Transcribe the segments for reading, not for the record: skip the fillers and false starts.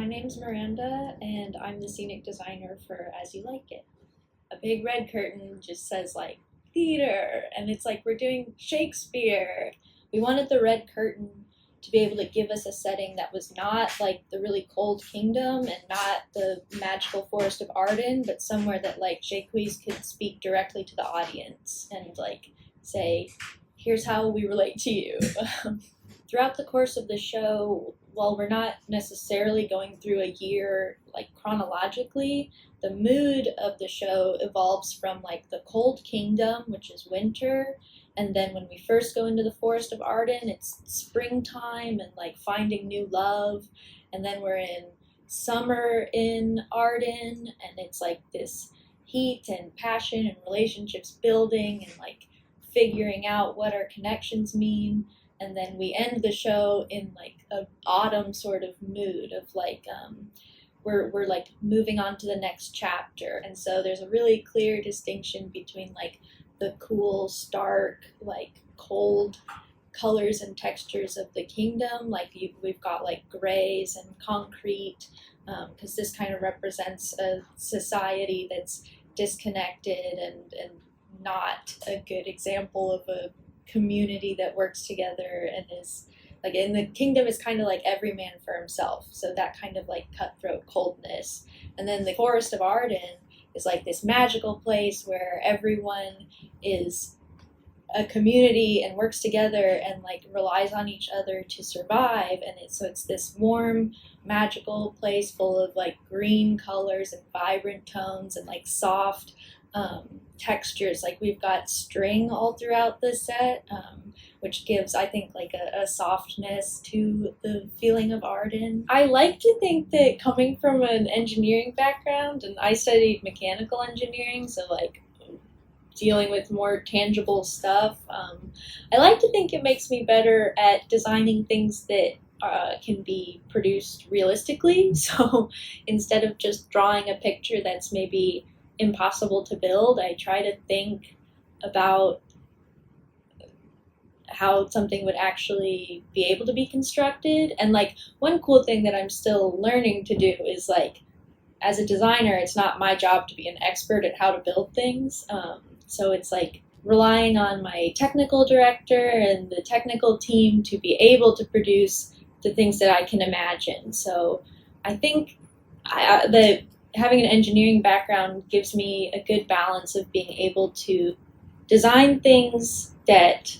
name's Miranda, and I'm the scenic designer for As You Like It. A big red curtain just says like theater, and it's like we're doing Shakespeare. We wanted the red curtain to be able to give us a setting that was not like the really cold kingdom and not the magical forest of Arden, but somewhere that like Jacques could speak directly to the audience and like say, here's how we relate to you. Throughout the course of the show, while we're not necessarily going through a year like chronologically, the mood of the show evolves from like the cold kingdom, which is winter, and then when we first go into the forest of Arden, it's springtime and like finding new love, and then we're in summer in Arden, and it's like this heat and passion and relationships building and like figuring out what our connections mean. And then we end the show in like an autumn sort of mood of like we're like moving on to the next chapter. And so there's a really clear distinction between like the cool, stark, like cold colors and textures of the kingdom. Like we've got like grays and concrete, because this kind of represents a society that's disconnected and not a good example of a community that works together and is like in the kingdom is kind of like every man for himself, so that kind of like cutthroat coldness. And then the forest of Arden is like this magical place where everyone is a community and works together and like relies on each other to survive. And it's this warm magical place full of like green colors and vibrant tones and like soft textures. Like we've got string all throughout the set, which gives, I think, like a softness to the feeling of Arden. I like to think that coming from an engineering background, and I studied mechanical engineering, so like dealing with more tangible stuff, I like to think it makes me better at designing things that can be produced realistically. So instead of just drawing a picture that's maybe impossible to build, I try to think about how something would actually be able to be constructed. And like one cool thing that I'm still learning to do is like, as a designer, it's not my job to be an expert at how to build things. So it's like relying on my technical director and the technical team to be able to produce the things that I can imagine. So I think that having an engineering background gives me a good balance of being able to design things that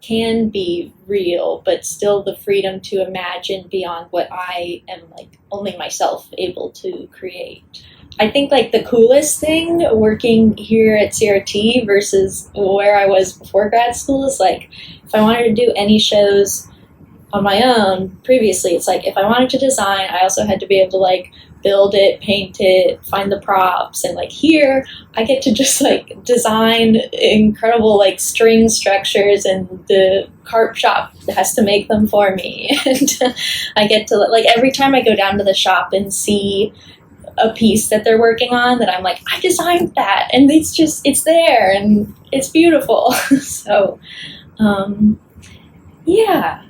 can be real, but still the freedom to imagine beyond what I am like only myself able to create. I think like the coolest thing working here at CRT versus where I was before grad school is like, if I wanted to do any shows on my own previously, it's like if I wanted to design, I also had to be able to like build it, paint it, find the props. And like here, I get to just like design incredible like string structures, and the carp shop has to make them for me. And I get to like every time I go down to the shop and see a piece that they're working on that I'm like, I designed that, and it's there and it's beautiful. So yeah.